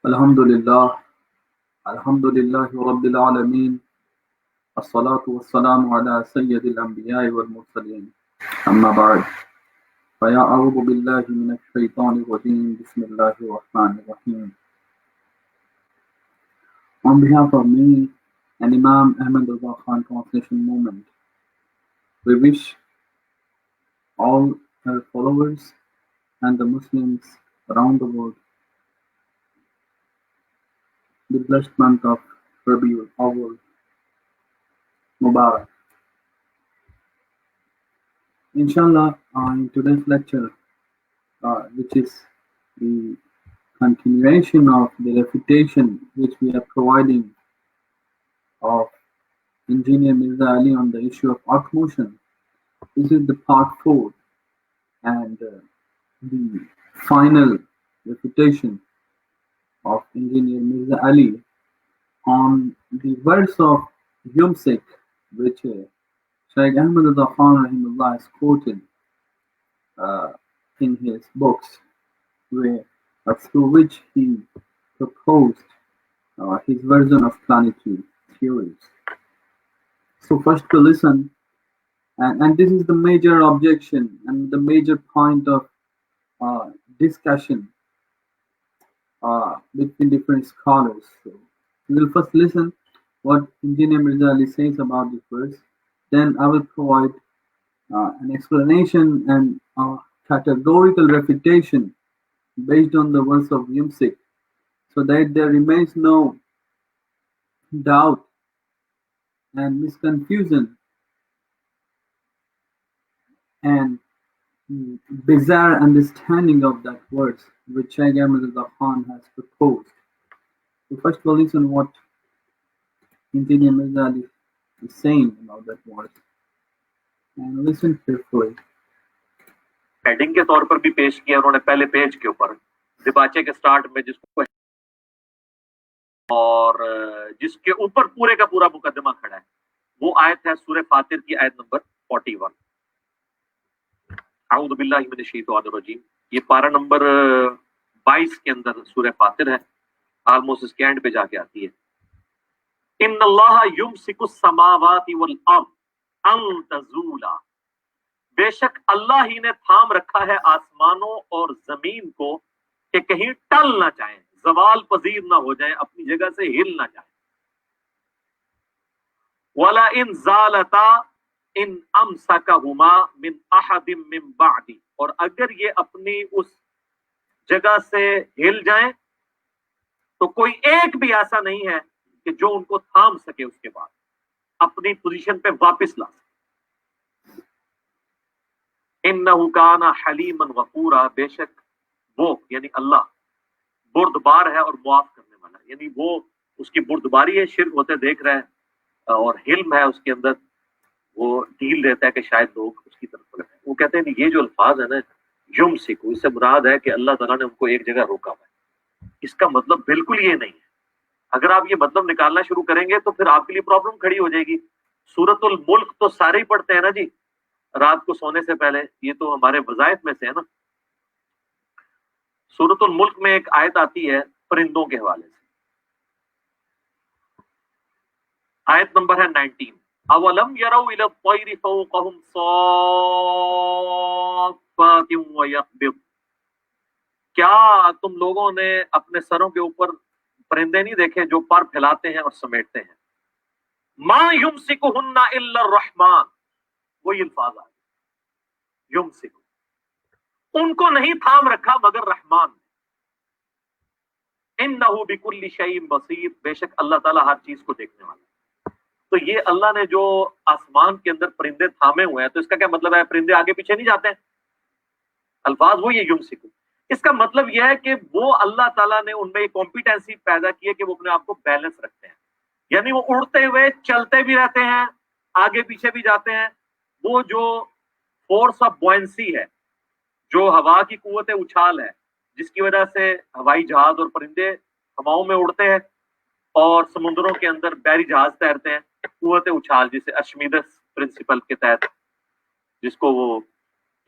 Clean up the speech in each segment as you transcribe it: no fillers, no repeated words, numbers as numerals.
Alhamdulillah, Alhamdulillah Rabbil Alameen, As-salatu was-salamu ala Sayyidil Anbiya'i wal Mursaleen. Amma ba'd. Faya a'udhu billahi minash shaitanir rajeem. Bismillahir Rahmanir Rahim. On behalf of me and Imam Ahmad Reza Khan Translation Movement, we wish all our followers and the Muslims around the world the blessed month of Rabiul Awwal Mubarak. Inshallah, in today's lecture, which is the continuation of the refutation which we are providing of Engineer Mirza Ali on the issue of arc motion, this is the part 4 and the final refutation of Engineer Mirza Ali on the verse of Yumsik, which Shaykh Ahmad Reza Khan Rahimullah has quoted in his books, through which he proposed his version of planetary theories. So first to listen, and this is the major objection and the major point of discussion between different scholars. So we will first listen what Engineer Mirza Ali says about this verse. Then I will provide an explanation and categorical refutation based on the verse of Yumsik, so that there remains no doubt and misconfusion and bizarre understanding of that verse which Shaykh Ahmad Reza Khan has proposed. So first we'll listen what Engineer Mirza Ali is saying about that verse, and listen carefully. Heading के तौर पर भी पेश किया उन्होंने पहले page के ऊपर दिबाचे के स्टार्ट में, जिसको और जिसके ऊपर पूरे का पूरा मुकदमा खड़ा है, वो आयत है सूरह फातिर की आयत नंबर 41। अऊज़ु बिल्लाहि मिनश शैतानिर रजीम। ये पारा नंबर 22 के अंदर सूरह फातिर है, ऑलमोस्ट इसके एंड पे जाके आती है। इन्नल्लाह युमसिकुस समावाति वल अर्द अन तज़ूला, बेशक अल्लाह ही ने थाम रखा है आसमानों और जमीन को कि कहीं टल ना जाए, जवाल पजीर ना हो जाए, अपनी जगह से हिल ना जाए। वला इन ज़ालता इन अमसकहुमा मिन अहदिम मिन बादी, और अगर ये अपनी उस जगह से हिल जाएं तो कोई एक भी ऐसा नहीं है कि जो उनको थाम सके, उसके बाद अपनी पोजीशन पे वापस ला सके। इन्नहु काना हलीमन गफूरा, बेशक वो यानी अल्लाह बुर्दबार है और मुआफ करने वाला है, यानी वो उसकी बुर्दबारी है, शिर्क होते देख रहा है, और हिल्म है उसके अंदर, वो ढील देता है कि शायद लोग उसकी तरफ पलट आए। वो कहते हैं ये जो अल्फाज है ना युमसिकु, इससे मुराद है कि अल्लाह ताला ने उनको एक जगह रोका हुआ है। इसका मतलब बिल्कुल ये नहीं है। अगर आप ये मतलब निकालना शुरू करेंगे तो फिर आपके लिए प्रॉब्लम खड़ी हो जाएगी। सूरतुल मुल्क तो सारे ही पढ़ते हैं ना जी रात को सोने से पहले, ये तो हमारे वज़ाइफ में से है ना। सूरतुल मुल्क में एक आयत आती है परिंदों के हवाले से, आयत नंबर है 19। अवलम यरौ इला तैरि फौकहुम साफ़ातिन व यक़बिद, क्या तुम लोगों ने अपने सरों के ऊपर परिंदे नहीं देखे जो पर फैलाते हैं और समेटते हैं। मा युमसिकुहुन्ना इल्ला रहमान, वही अल्फाज आ गए, युमसिकु, उनको नहीं थाम रखा मगर रहमान ने। इन्नहु बिकुल्लि शैइन बसीर, बेशक अल्लाह ताला हर चीज को देखने वाला है। तो ये अल्लाह ने जो आसमान के अंदर परिंदे थामे हुए हैं, तो इसका क्या मतलब है? परिंदे आगे पीछे नहीं जाते हैं, अल्फाज वो ये युमसिकु। इसका मतलब यह है कि वो अल्लाह ताला ने उनमें एक कॉम्पिटेंसी पैदा की है कि वो अपने आप को बैलेंस रखते हैं, यानी वो उड़ते हुए चलते भी रहते हैं, आगे पीछे भी जाते हैं। वो जो फोर्स ऑफ बॉयंसी है, जो हवा की कुव्वत उछाल है, जिसकी वजह से हवाई जहाज और परिंदे हवाओं में उड़ते हैं और समुद्रों के अंदर बहरी जहाज तैरते हैं, कुव्वत उछाल जिसे अर्शिमीदस प्रिंसिपल के तहत जिसको वो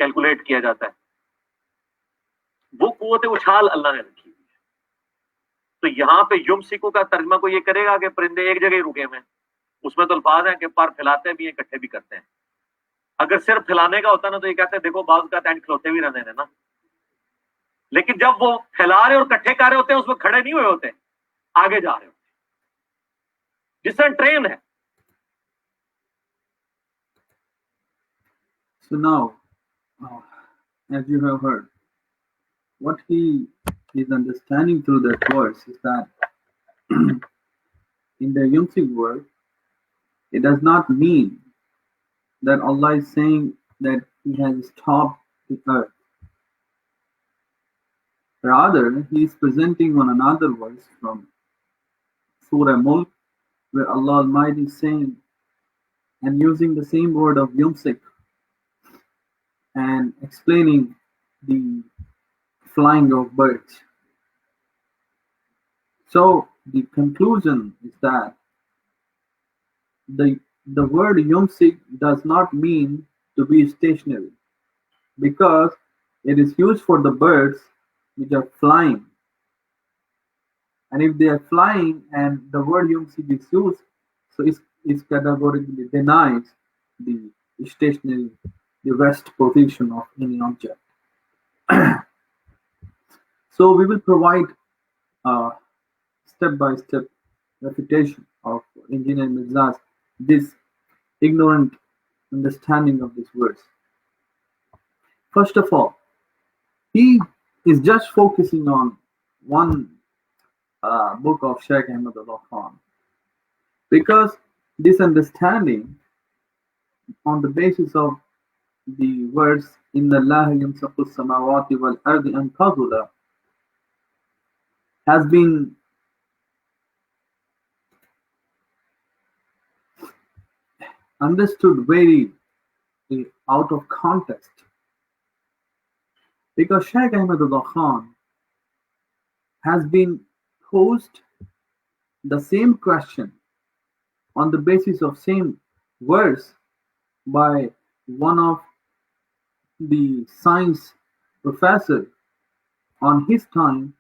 कैलकुलेट किया जाता है, वो कुव्वत उछाल अल्लाह ने रखी हुई है। तो यहाँ पे युमसिकु का तर्जमा को ये करेगा कि परिंदे एक जगह ही रुके हुए हैं। उसमें तो अल्फाज हैं कि पर फैलाते भी हैं, इकट्ठे भी करते हैं। अगर सिर्फ फैलाने का होता ना तो ये कहते हैं देखो बाज का टैंक खिलौते भी रहने ना, लेकिन जब वो फैला रहे और इकट्ठे कर रहे होते हैं उसमें खड़े नहीं हुए होते, आगे जा रहे होते, जिससे ट्रेन है। So now, as you have heard, what he is understanding through that verse is that in the Yumsik word, it does not mean that Allah is saying that He has stopped the earth. Rather, He is presenting on another verse from Surah Mulk, where Allah Almighty is saying and using the same word of Yumsik and explaining the flying of birds. So the conclusion is that the word yumsik does not mean to be stationary because it is used for the birds which are flying. And if they are flying and the word yumsik is used, so it categorically denies the stationary, the rest position of any object. So we will provide step-by-step refutation of Engineer Mirza's this ignorant understanding of this verse. First of all, he is just focusing on one book of Shaykh Ahmadullah Khan because this understanding on the basis of the verse in the Allah yamsaqu samawati wal ardi an tazula has been understood very out of context because Shaykh Ahmadullah Khan has been posed the same question on the basis of same verse by one of the science professor on his time,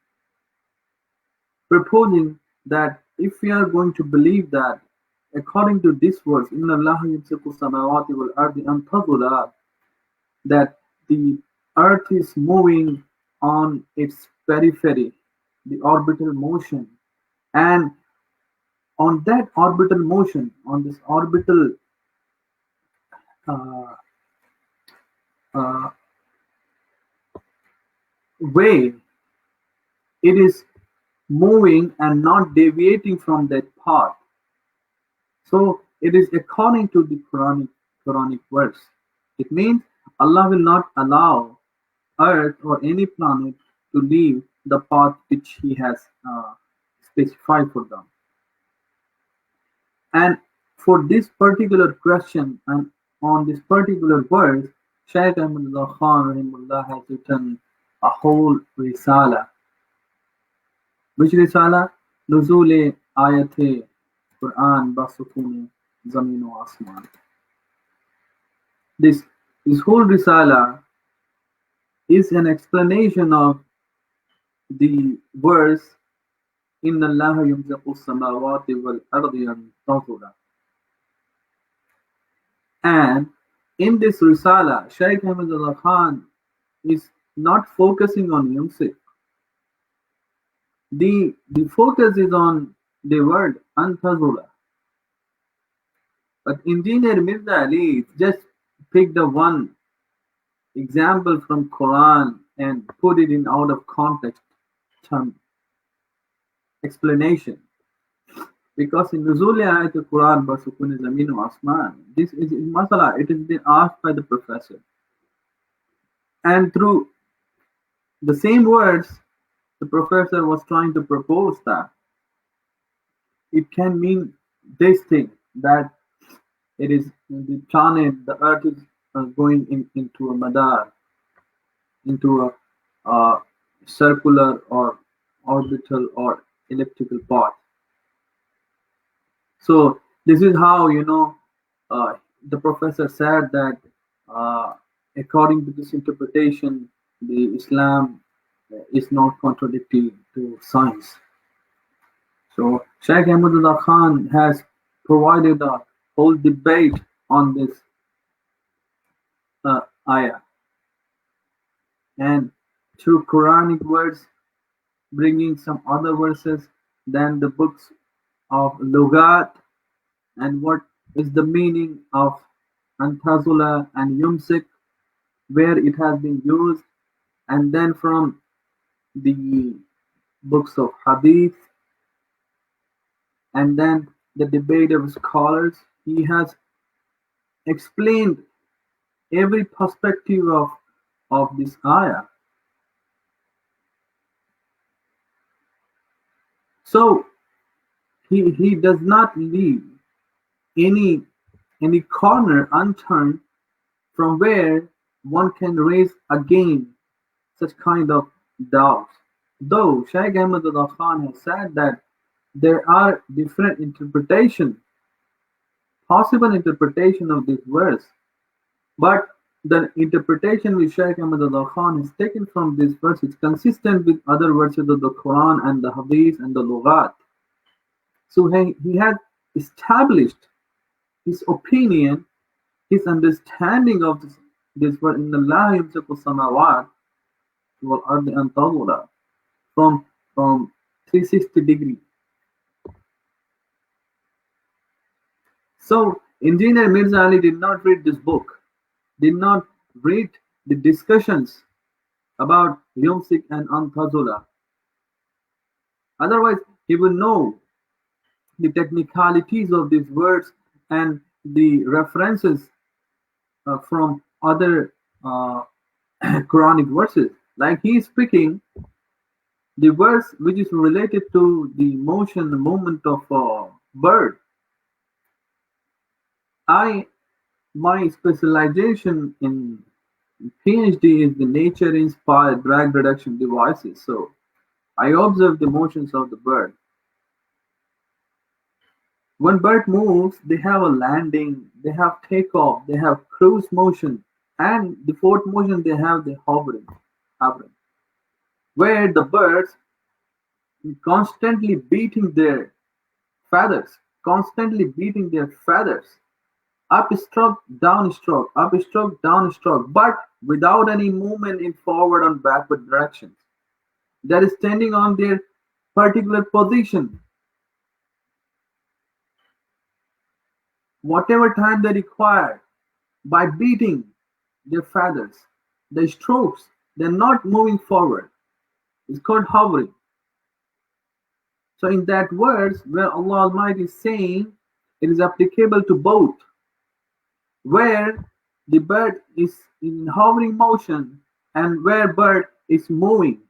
proposing that if we are going to believe that according to this verse in Allah yamsiku samawati wal ardi an tazula, that the earth is moving on its periphery, the orbital motion, and on that orbital motion, on this orbital uh, uh, way, it is moving and not deviating from that path. So it is according to the Quranic verse. It means Allah will not allow Earth or any planet to leave the path which He has specified for them. And for this particular question and on this particular verse, Shaykh Ahmadullah Khan Rahimullah has written a whole risala. Which risala? Nuzul Ayat Quran Basukun Zamin o Asman. This whole risala is an explanation of the verse in Allah yumzaqu samawati wal ardi an tazula. And in this risala, Shaykh Ahmadullah Khan is not focusing on yumsik. The focus is on the word antazula. But Engineer Mirza Ali just picked the one example from Quran and put it in out of context term explanation. Because in Nuzul Ayat Quran Basukun Zamin wa Asman, this is in Masala, it has been asked by the professor. And through the same words, the professor was trying to propose that it can mean this thing, that it is the planet, the earth is going into a madar, into a circular or orbital or elliptical path. So this is how the professor said that according to this interpretation, the Islam is not contradictory to science. So Sheikh Ahmadullah Khan has provided a whole debate on this ayah, and through Quranic words, bringing some other verses, then the books of Lugat, and what is the meaning of Antazula and Yumsik, where it has been used, and then from the books of Hadith, and then the debate of scholars. He has explained every perspective of this ayah. So he does not leave any any corner unturned from where one can raise again such kind of doubts. Though Shaykh Ahmadullah Khan has said that there are different interpretations, possible interpretation of this verse, but the interpretation which Shaykh Ahmadullah Khan has taken from this verse is consistent with other verses of the Quran and the Hadith and the Lughat. So he has established his opinion, his understanding of this verse in Allah yumsiku samawat wal ardi an tazula from 360 degrees. So Engineer Mirza Ali did not read this book, did not read the discussions about Yumsik and Antazula. Otherwise, he would know the technicalities of these words and the references from other Quranic verses. Like he is speaking the verse which is related to the motion, the movement of a bird. My specialization in PhD is the nature-inspired drag reduction devices. So I observe the motions of the bird. When bird moves, they have a landing, they have takeoff, they have cruise motion, and the fourth motion they have the hovering, where the birds constantly beating their feathers, up stroke, down stroke, up stroke, down stroke, but without any movement in forward and backward directions. They are standing on their particular position. Whatever time they require, by beating their feathers, the strokes, they're not moving forward. It's called hovering. So in that verse where Allah Almighty is saying it is applicable to both, where the bird is in hovering motion and where bird is moving.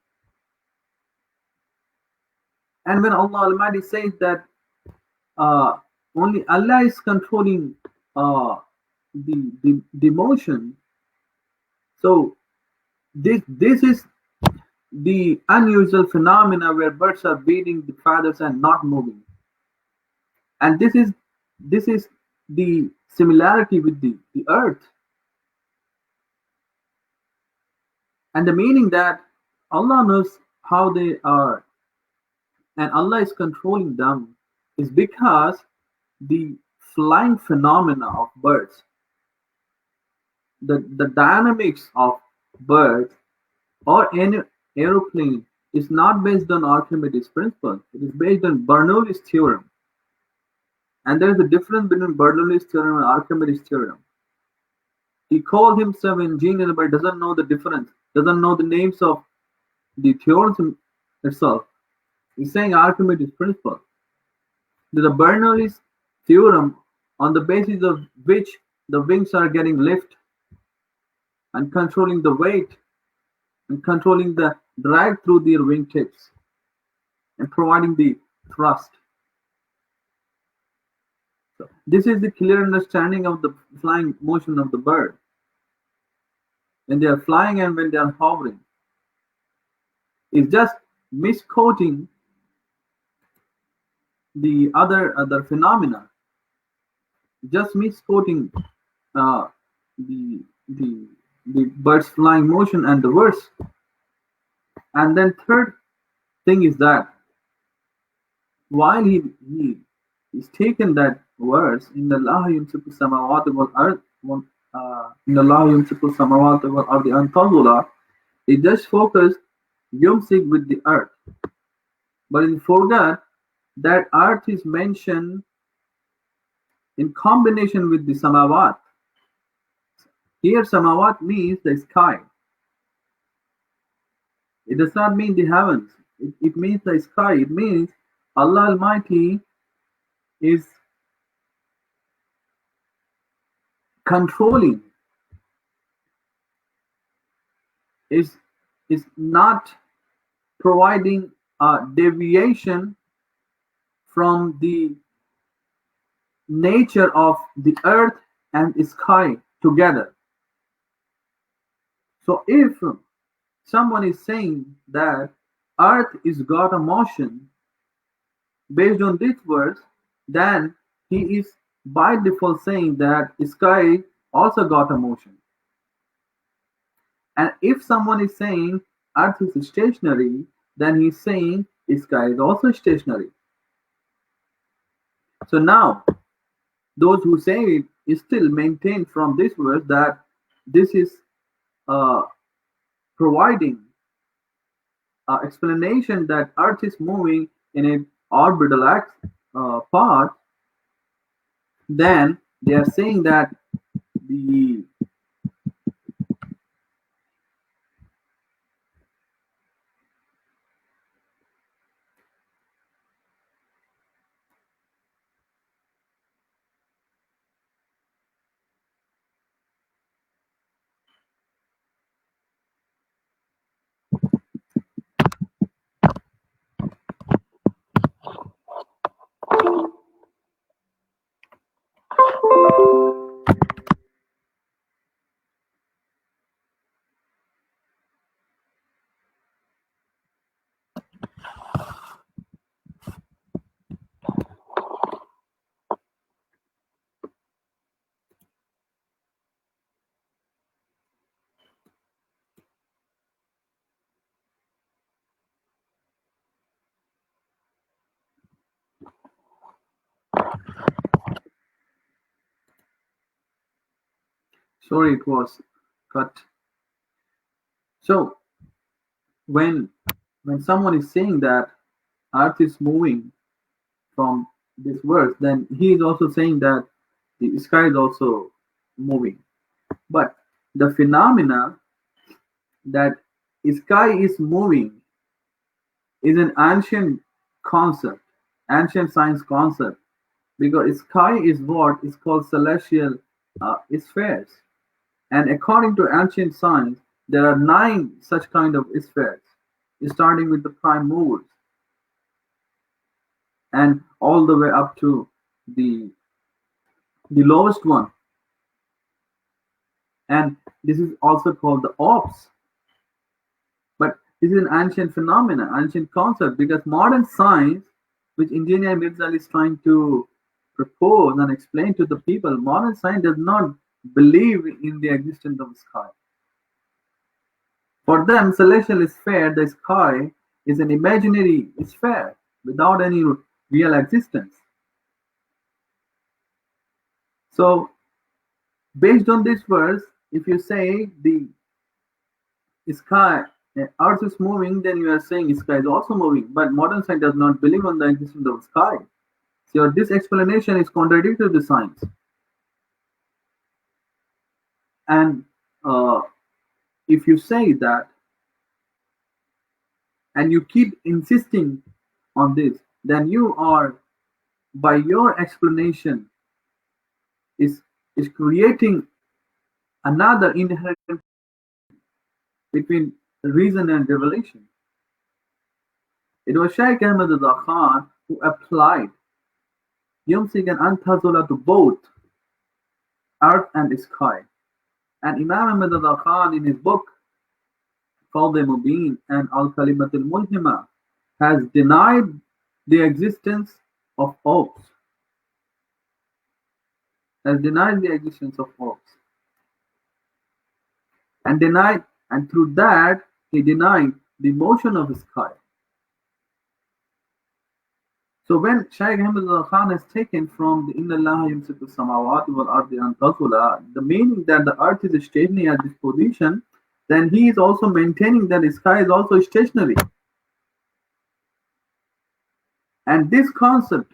And when Allah Almighty says that only Allah is controlling the motion, so this is the unusual phenomena where birds are beating the feathers and not moving. And this is the similarity with the earth. And the meaning that Allah knows how they are and Allah is controlling them is because the flying phenomena of birds, the dynamics of birds or any aeroplane is not based on Archimedes' principle. It is based on Bernoulli's theorem. And there is a difference between Bernoulli's theorem and Archimedes' theorem. He called himself engineer but doesn't know the difference, doesn't know the names of the theorems itself. He's saying Archimedes' principle. There's a Bernoulli's theorem on the basis of which the wings are getting lift and controlling the weight and controlling the drag through their wingtips and providing the thrust. So this is the clear understanding of the flying motion of the bird when they are flying and when they are hovering. It's just misquoting the other phenomena, just misquoting the bird's flying motion and the verse. And then third thing is that while he is taken that verse in the Allah yumsiku samawati wal ard in Allah yumsiku samawati wal ardi an tazula, he just focused yumsik with the earth, but he forgot that earth is mentioned in combination with the samawat. Here samawat means the sky. It does not mean the heavens. It means the sky. It means Allah Almighty is controlling, is not providing a deviation from the nature of the earth and sky together. So if someone is saying that earth is got a motion based on this verse, then he is by default saying that sky also got a motion. And if someone is saying earth is stationary, then he's saying sky is also stationary. So now those who say it still maintain from this verse that this is providing explanation that earth is moving in an orbital path, then they are saying that the sorry, it was cut. So when someone is saying that earth is moving from this verse, then he is also saying that the sky is also moving. But the phenomena that sky is moving is an ancient concept, ancient science concept, because sky is what is called celestial spheres. And according to ancient science, there are 9 such kind of spheres, starting with the prime movers and all the way up to the lowest one. And this is also called the orbs. But this is an ancient phenomena, ancient concept, because modern science, which Engineer Mirza is trying to propose and explain to the people, modern science does not believe in the existence of sky. For them, celestial sphere, the sky, is an imaginary sphere without any real existence. So, based on this verse, if you say the sky, earth is moving, then you are saying sky is also moving. But modern science does not believe on the existence of sky. So this explanation is contradictory to science. And if you say that, and you keep insisting on this, then you are, by your explanation, is creating another inherent between reason and revelation. It was Shaykh Ahmad Khan who applied Yumsik and Antazula to both earth and sky. And Imam Ahmad Khan, in his book Fawd Mubin and Al Kalimat al Mulhima, has denied the existence of orbs. Has denied the existence of orbs. And through that he denied the motion of the sky. So when Shaykh Ahmad Khan has taken from the Inna Allah yumsiku samawati wal ardi an tazula, the meaning that the earth is stationary at this position, then he is also maintaining that the sky is also stationary. And this concept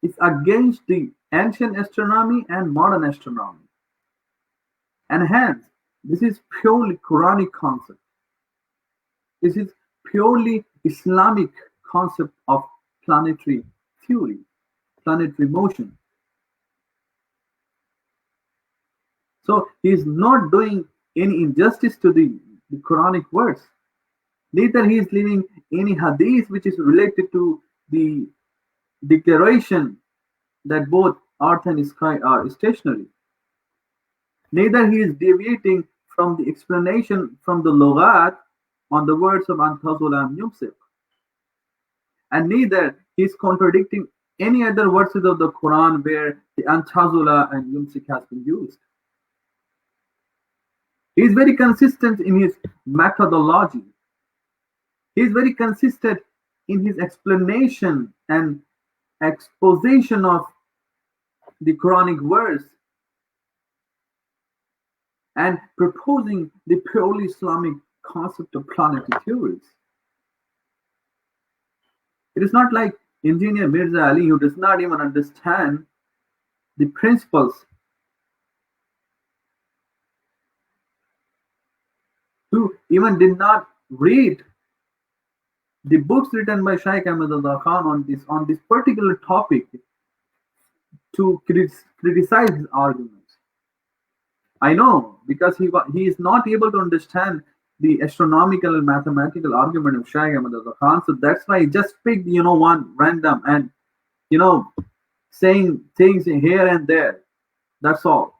is against the ancient astronomy and modern astronomy. And hence, this is purely Quranic concept. This is purely Islamic concept of planetary theory, planetary motion. So he is not doing any injustice to the Quranic verse. Neither he is leaving any hadith which is related to the declaration that both earth and sky are stationary. Neither he is deviating from the explanation from the Lughat on the words of Antazula and Yumsik. And neither he is contradicting any other verses of the Quran where the Antazula and Yumsik has been used. He is very consistent in his methodology. He is very consistent in his explanation and exposition of the Quranic verse and proposing the purely Islamic concept of planetary theories. It is not like Engineer Mirza Ali, who does not even understand the principles, who even did not read the books written by Shaykh Ahmad Khan on this particular topic to criticize his arguments. I know, because he is not able to understand the astronomical and mathematical argument of Shaykh Ahmad Khan, so that's why he just picked one random and saying things here and there. That's all.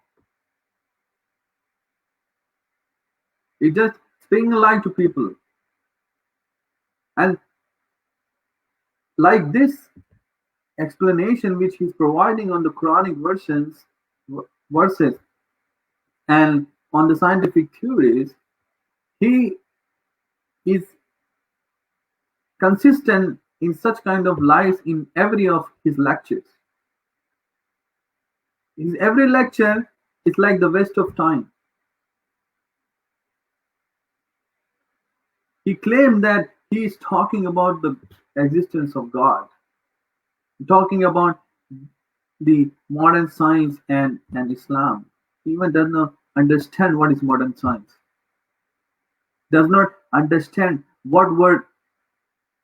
He's just speaking a lie to people. And like this explanation which he's providing on the Quranic verses and on the scientific theories, he is consistent in such kind of lies in every of his lectures. In every lecture, it's like the waste of time. He claimed that he is talking about the existence of God, talking about the modern science and Islam. He even does not understand what is modern science, does not understand what were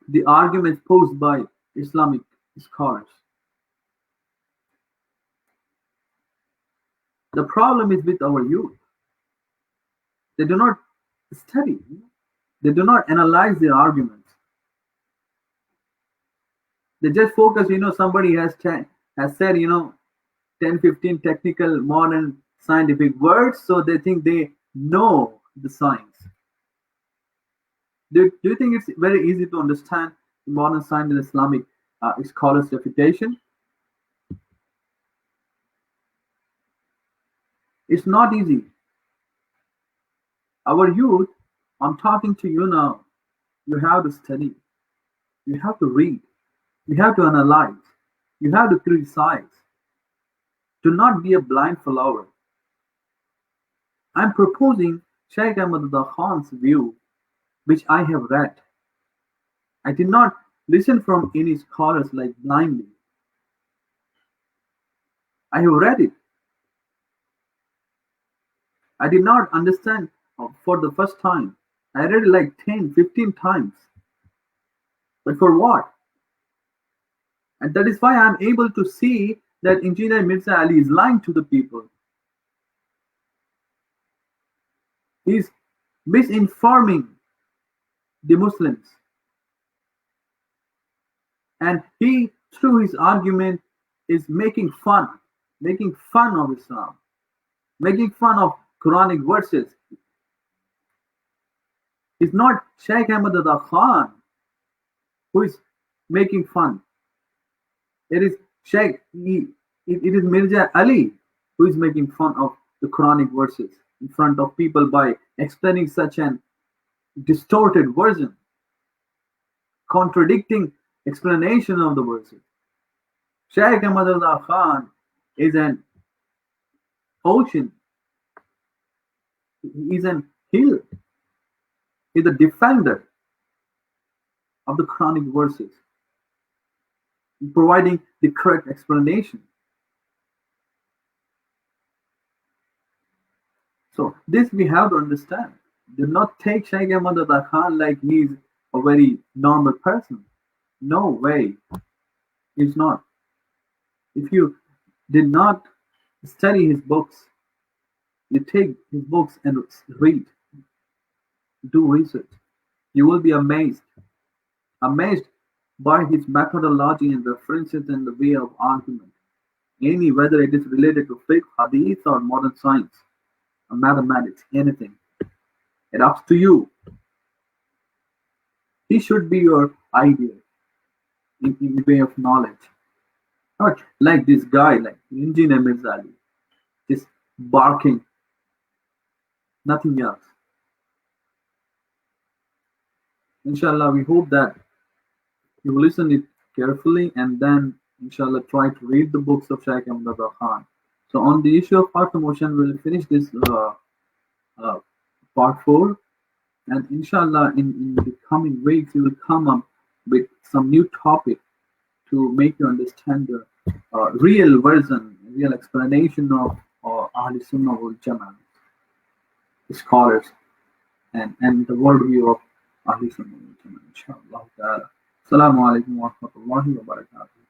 the arguments posed by Islamic scholars. The problem is with our youth. They do not study. They do not analyze their arguments. They just focus, somebody has said, 10, 15 technical, modern, scientific words, so they think they know the science. Do you think it's very easy to understand the modern science and Islamic scholars' refutation? It's not easy. Our youth, I'm talking to you now, you have to study, you have to read, you have to analyze, you have to criticize. Do not be a blind follower. I'm proposing Shaykh Ahmad Khan's view, which I have read. I did not listen from any scholars like blindly. I have read it. I did not understand for the first time. I read it like 10, 15 times. But for what? And that is why I'm able to see that Engineer Mirza Ali is lying to the people. He's misinforming the Muslims. And he, through his argument, is making fun of Islam, making fun of Quranic verses. It's not Shaykh Ahmad Khan who is making fun. It is it is Mirza Ali who is making fun of the Quranic verses in front of people by explaining such an distorted version, contradicting explanation of the verses. Shaykh Ahmad Reza Khan is an ocean, he is an hill, he is a defender of the Quranic verses, providing the correct explanation. So this we have to understand. Do not take Shaykh Ahmad Reza Khan like he's a very normal person. No way. He's not. If you did not study his books, you take his books and read, do research, you will be amazed by his methodology and references and the way of argument. Whether it is related to fiqh, hadith, or modern science, or mathematics, anything. It's up to you. He should be your ideal in way of knowledge. Not like this guy, like Engineer Mirza, just barking, nothing else. Inshallah, we hope that you will listen it carefully and then, inshallah, try to read the books of Shaykh Ahmad Reza Khan. So, on the issue of part promotion, we'll finish this part 4, and inshallah, in the coming weeks, we will come up with some new topic to make you understand the real version, real explanation of Ahl Sunnah wal Jama'ah, the scholars, and the worldview of Ahl Sunnah wal Jama'ah, inshallah. Assalamu alaikum wa rahmatullahi wa barakatuh.